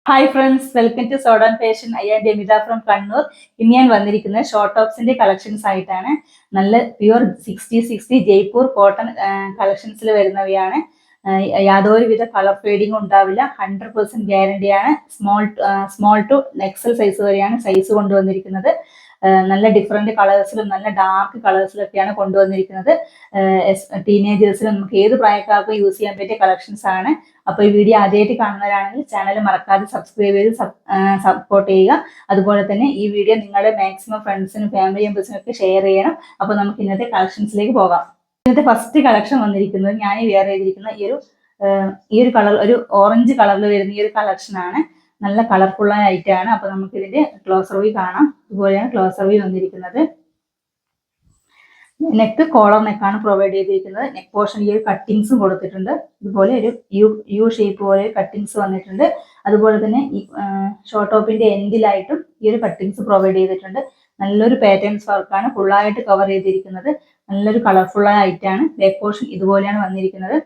Hi friends, welcome to Sodan fashion. I am Emitha from Kannur. ഇന്ന് ഞാൻ വന്നിരിക്കുന്നത് ഷോർട്ട് ടോപ്സിന്റെ കളക്ഷൻസ് ആയിട്ടാണ്. നല്ല പ്യുവർ 60 ജയ്പൂർ കോട്ടൺ കളക്ഷൻസിൽ വരുന്നവയാണ്. യാതൊരുവിധ കളർ ഫേഡിങ് ഉണ്ടാവില്ല. 100% ഗ്യാരണ്ടിയാണ്. സ്മോൾ ടു എക്സൽ സൈസ് വരെയാണ് സൈസ് കൊണ്ടുവന്നിരിക്കുന്നത്. നല്ല ഡിഫറെന്റ് കളേഴ്സിലും നല്ല ഡാർക്ക് കളേഴ്സിലൊക്കെയാണ് കൊണ്ടുവന്നിരിക്കുന്നത്. ടീനേജേഴ്സിലും നമുക്ക് ഏത് പ്രായക്കാർക്കും യൂസ് ചെയ്യാൻ പറ്റിയ കളക്ഷൻസ് ആണ്. അപ്പോൾ ഈ വീഡിയോ ആദ്യമായിട്ട് കാണുന്നവരാണെങ്കിൽ ചാനൽ മറക്കാതെ സബ്സ്ക്രൈബ് ചെയ്ത് സപ്പോർട്ട് ചെയ്യുക. അതുപോലെ തന്നെ ഈ വീഡിയോ നിങ്ങളുടെ മാക്സിമം ഫ്രണ്ട്സിനും ഫാമിലി മെമ്പേഴ്സിനും ഒക്കെ ഷെയർ ചെയ്യണം. അപ്പോൾ നമുക്ക് ഇന്നത്തെ കളക്ഷൻസിലേക്ക് പോകാം. ഇന്നത്തെ ഫസ്റ്റ് കളക്ഷൻ വന്നിരിക്കുന്നത് ഞാൻ വെയർ ചെയ്തിരിക്കുന്ന ഈ ഒരു കളർ, ഒരു ഓറഞ്ച് കളറിൽ വരുന്ന ഈ ഒരു കളക്ഷൻ ആണ്. നല്ല കളർഫുൾ ആയിട്ടാണ്. അപ്പൊ നമുക്ക് ഇതിന്റെ ക്ലോസർ വ്യൂ കാണാം. ഇതുപോലെയാണ് ക്ലോസർ വ്യൂ വന്നിരിക്കുന്നത്. നെക്ക് കോളർ നെക്കാണ് പ്രൊവൈഡ് ചെയ്തിരിക്കുന്നത്. നെക്ക് പോർഷൻ ഈ ഒരു കട്ടിങ്സും കൊടുത്തിട്ടുണ്ട്. ഇതുപോലെ ഒരു യു ഷേപ്പ് പോലെ കട്ടിങ്സ് വന്നിട്ടുണ്ട്. അതുപോലെ തന്നെ ഈ ഷോർട്ട് ടോപ്പിന്റെ എൻഡിലായിട്ടും ഈ ഒരു കട്ടിങ്സ് പ്രൊവൈഡ് ചെയ്തിട്ടുണ്ട്. നല്ലൊരു പാറ്റേൺസ് വർക്കാണ് ഫുള്ളായിട്ട് കവർ ചെയ്തിരിക്കുന്നത്. നല്ലൊരു കളർഫുൾ ആയിട്ടാണ്. ബാക്ക് പോർഷൻ ഇതുപോലെയാണ് വന്നിരിക്കുന്നത്.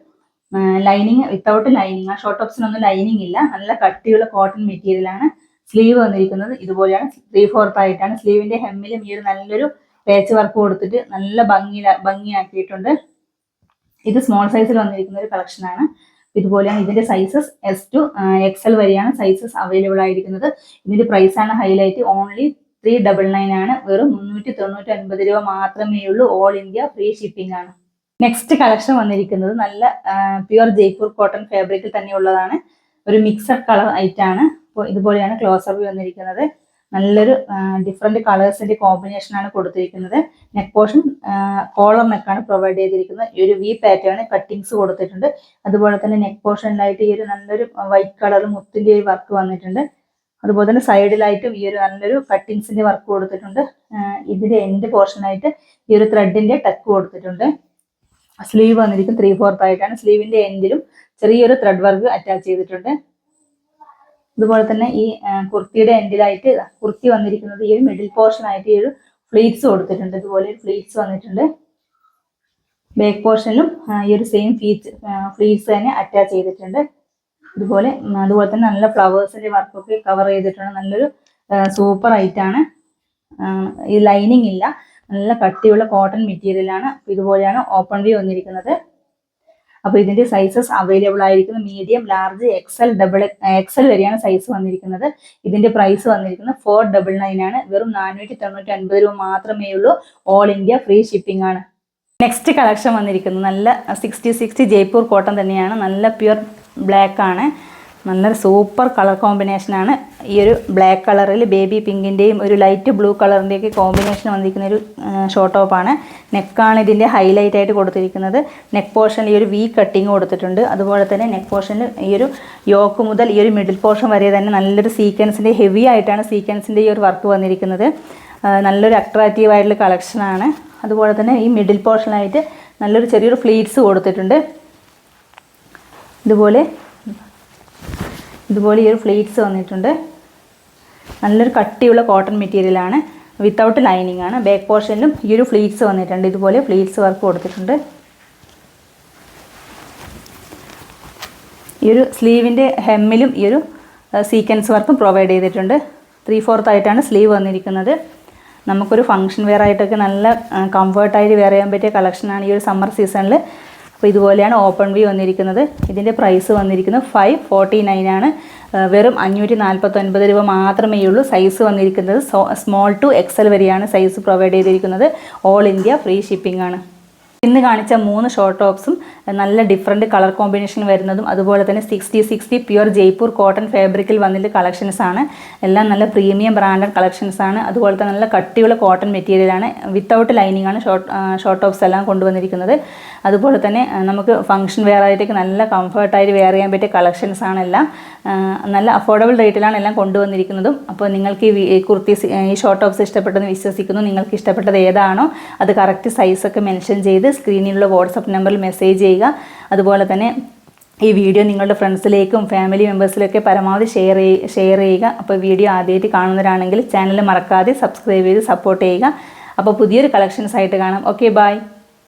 Lining without lining. ആ ഷോർട്ട് ടോപ്സിനൊന്നും ലൈനിങ് ഇല്ല. നല്ല കട്ടിയുള്ള കോട്ടൺ മെറ്റീരിയൽ ആണ്. സ്ലീവ് വന്നിരിക്കുന്നത് ഇതുപോലെയാണ്. 3/4 ആയിട്ടാണ്. സ്ലീവിന്റെ ഹെമ്മിലും ഈ ഒരു നല്ലൊരു പേച്ച് വർക്ക് കൊടുത്തിട്ട് നല്ല ഭംഗിയാക്കിയിട്ടുണ്ട്. ഇത് സ്മോൾ സൈസിൽ വന്നിരിക്കുന്ന ഒരു കളക്ഷൻ ആണ്. ഇതുപോലെയാണ് ഇതിന്റെ സൈസസ്. S to XL വരെയാണ് സൈസസ് അവൈലബിൾ ആയിരിക്കുന്നത്. ഇതിന്റെ പ്രൈസ് ആണ് ഹൈലൈറ്റ്. ഓൺലി 399 ആണ്. വെറും 399 രൂപ മാത്രമേ ഉള്ളൂ. ഓൾ ഇന്ത്യ ഫ്രീ ഷിപ്പിംഗ് ആണ്. നെക്സ്റ്റ് കളക്ഷൻ വന്നിരിക്കുന്നത് നല്ല പ്യുവർ ജയ്പൂർ കോട്ടൺ ഫാബ്രിക്കിൽ തന്നെ ഉള്ളതാണ്. ഒരു മിക്സഡ് കളർ ആയിട്ടാണ്. അപ്പോൾ ഇതുപോലെയാണ് ക്ലോസർ വ്യൂ വന്നിരിക്കുന്നത്. നല്ലൊരു ഡിഫറെന്റ് കളേഴ്സിന്റെ കോമ്പിനേഷൻ ആണ് കൊടുത്തിരിക്കുന്നത്. നെക്ക് പോർഷൻ കോളർ നെക്കാണ് പ്രൊവൈഡ് ചെയ്തിരിക്കുന്നത്. ഈ ഒരു വി പാറ്റേൺ കട്ടിങ്സ് കൊടുത്തിട്ടുണ്ട്. അതുപോലെ തന്നെ നെക്ക് പോർഷനിലായിട്ട് ഈ ഒരു നല്ലൊരു വൈറ്റ് കളർ മുത്തിന്റെ ഒരു വർക്ക് വന്നിട്ടുണ്ട്. അതുപോലെ തന്നെ സൈഡിലായിട്ടും ഈ ഒരു നല്ലൊരു കട്ടിങ്സിന്റെ വർക്ക് കൊടുത്തിട്ടുണ്ട്. ഇതിന്റെ എൻഡ് പോർഷനായിട്ട് ഈ ഒരു ത്രെഡിന്റെ ടക്ക് കൊടുത്തിട്ടുണ്ട്. സ്ലീവ് വന്നിരിക്കും 3/4 ആയിട്ടാണ്. സ്ലീവിന്റെ എൻഡിലും ചെറിയൊരു ത്രെഡ് വർക്ക് അറ്റാച്ച് ചെയ്തിട്ടുണ്ട്. അതുപോലെ തന്നെ ഈ കുർത്തിയുടെ എൻഡിലായിട്ട് കുർത്തി വന്നിരിക്കുന്നത് ഈ ഒരു മിഡിൽ പോർഷൻ ആയിട്ട് ഈ ഒരു ഫ്ലീറ്റ്സ് കൊടുത്തിട്ടുണ്ട്. ഇതുപോലെ ഫ്ലീറ്റ്സ് വന്നിട്ടുണ്ട്. ബാക്ക് പോർഷനിലും ഈ ഒരു സെയിം ഫ്ലീറ്റ്സ് തന്നെ അറ്റാച്ച് ചെയ്തിട്ടുണ്ട്. അതുപോലെ തന്നെ നല്ല ഫ്ലവേഴ്സിന്റെ വർക്കൊക്കെ കവർ ചെയ്തിട്ടുണ്ട്. നല്ലൊരു സൂപ്പർ ആയിട്ടാണ്. ഈ ലൈനിങ് ഇല്ല. നല്ല കട്ടിയുള്ള കോട്ടൺ മെറ്റീരിയൽ ആണ്. ഇതുപോലെയാണ് ഓപ്പൺ വ്യൂ വന്നിരിക്കുന്നത്. അപ്പൊ ഇതിന്റെ സൈസസ് അവൈലബിൾ ആയിരിക്കുന്നത് മീഡിയം, ലാർജ്, XL വരെയാണ് സൈസ് വന്നിരിക്കുന്നത്. ഇതിന്റെ പ്രൈസ് വന്നിരിക്കുന്നത് 499 ആണ്. വെറും 499 രൂപ മാത്രമേ ഉള്ളൂ. ഓൾ ഇന്ത്യ ഫ്രീ ഷിപ്പിംഗ് ആണ്. നെക്സ്റ്റ് കളക്ഷൻ വന്നിരിക്കുന്നത് നല്ല 60 ജയ്പൂർ കോട്ടൺ തന്നെയാണ്. നല്ല പ്യുവർ ബ്ലാക്ക് ആണ്. നല്ലൊരു സൂപ്പർ കളർ കോമ്പിനേഷൻ ആണ്. ഈ ഒരു ബ്ലാക്ക് കളറിൽ ബേബി പിങ്കിന്റെയും ഒരു ലൈറ്റ് ബ്ലൂ കളറിന്റെയൊക്കെ കോമ്പിനേഷൻ വന്നിരിക്കുന്ന ഒരു ഷോർട്ട് ടോപ്പാണ്. നെക്കാണ് ഇതിന്റെ ഹൈലൈറ്റ് ആയിട്ട് കൊടുത്തിരിക്കുന്നത്. നെക്ക് പോർഷനിൽ ഈ ഒരു വി കട്ടിങ് കൊടുത്തിട്ടുണ്ട്. അതുപോലെ തന്നെ നെക്ക് പോർഷനിൽ ഈ ഒരു യോക്ക് മുതൽ ഈ ഒരു മിഡിൽ പോർഷൻ വരെ തന്നെ നല്ലൊരു സീക്വൻസിന്റെ ഹെവി ആയിട്ടാണ് സീക്വൻസിന്റെ ഈ ഒരു വർക്ക് വന്നിരിക്കുന്നത്. നല്ലൊരു അട്രാക്റ്റീവ് ആയിട്ടുള്ള കളക്ഷനാണ്. അതുപോലെ തന്നെ ഈ മിഡിൽ പോർഷനായിട്ട് നല്ലൊരു ചെറിയൊരു ഫ്ലീറ്റ്സ് കൊടുത്തിട്ടുണ്ട്. ഇതുപോലെ ഈ ഒരു ഫ്ലീറ്റ്സ് വന്നിട്ടുണ്ട്. നല്ലൊരു കട്ടിയുള്ള കോട്ടൺ മെറ്റീരിയൽ ആണ്. വിത്തൗട്ട് ലൈനിങ് ആണ്. ബാക്ക് പോർഷനിലും ഈ ഒരു ഫ്ലീറ്റ്സ് വന്നിട്ടുണ്ട്. ഇതുപോലെ ഫ്ലീറ്റ്സ് വർക്ക് കൊടുത്തിട്ടുണ്ട്. ഈ ഒരു സ്ലീവിൻ്റെ ഹെമ്മിലും ഈ ഒരു സീക്വൻസ് വർക്കും പ്രൊവൈഡ് ചെയ്തിട്ടുണ്ട്. 3/4 ആയിട്ടാണ് സ്ലീവ് വന്നിരിക്കുന്നത്. നമുക്കൊരു ഫംഗ്ഷൻ വെയർ ആയിട്ടൊക്കെ നല്ല കംഫർട്ടായിട്ട് വെയർ ചെയ്യാൻ പറ്റിയ കളക്ഷനാണ് ഈ ഒരു സമ്മർ സീസണിൽ. അപ്പോൾ ഇതുപോലെയാണ് ഓപ്പൺ വ്യൂ വന്നിരിക്കുന്നത്. ഇതിൻ്റെ പ്രൈസ് വന്നിരിക്കുന്നത് 549 ആണ്. വെറും 549 രൂപ മാത്രമേ ഉള്ളൂ. സൈസ് വന്നിരിക്കുന്നത് സ്മോൾ ടു XL വരെയാണ് സൈസ് പ്രൊവൈഡ് ചെയ്തിരിക്കുന്നത്. ഓൾ ഇന്ത്യ ഫ്രീ ഷിപ്പിംഗ് ആണ്. ഇന്ന് കാണിച്ച 3 ഷോർട്ട് ടോപ്സും നല്ല ഡിഫറെൻറ്റ് കളർ കോമ്പിനേഷൻ വരുന്നതും അതുപോലെ തന്നെ 60 പ്യുവർ ജയ്പൂർ കോട്ടൺ ഫാബ്രിക്കിൽ വന്നിട്ട് കളക്ഷൻസ് ആണ്. എല്ലാം നല്ല പ്രീമിയം ബ്രാൻഡഡ് കളക്ഷൻസ് ആണ്. അതുപോലെ തന്നെ നല്ല കട്ടിയുള്ള കോട്ടൺ മെറ്റീരിയൽ ആണ്. വിത്തൗട്ട് ലൈനിങ് ആണ് ഷോർട്ട് ടോപ്സ് എല്ലാം കൊണ്ടുവന്നിരിക്കുന്നത്. അതുപോലെ തന്നെ നമുക്ക് ഫംഗ്ഷൻ വെയർ ആയിട്ടൊക്കെ നല്ല കംഫർട്ടായിട്ട് വെയർ ചെയ്യാൻ പറ്റിയ കളക്ഷൻസ് ആണ് എല്ലാം. നല്ല അഫോർഡബിൾ റേറ്റിലാണ് എല്ലാം കൊണ്ടുവന്നിരിക്കുന്നതും. അപ്പോൾ നിങ്ങൾക്ക് ഈ കുർത്തീസ്, ഈ ഷോർട്ട് ടോപ്സ് ഇഷ്ടപ്പെട്ടെന്ന് വിശ്വസിക്കുന്നു. നിങ്ങൾക്ക് ഇഷ്ടപ്പെട്ടത് ഏതാണോ അത് കറക്റ്റ് സൈസൊക്കെ മെൻഷൻ ചെയ്ത് സ്ക്രീനിലുള്ള വാട്സപ്പ് നമ്പറിൽ മെസ്സേജ് ചെയ്യുക. അതുപോലെ തന്നെ ഈ വീഡിയോ നിങ്ങളുടെ ഫ്രണ്ട്സിലേക്കും ഫാമിലി മെമ്പേഴ്സിലേക്കും പരമാവധി ഷെയർ ചെയ്യുക. അപ്പോൾ വീഡിയോ ആദ്യമായിട്ട് കാണുന്നവരാണെങ്കിൽ ചാനൽ മറക്കാതെ സബ്സ്ക്രൈബ് ചെയ്ത് സപ്പോർട്ട് ചെയ്യുക. അപ്പോൾ പുതിയൊരു കളക്ഷൻസ് ആയിട്ട് കാണാം. Okay, by.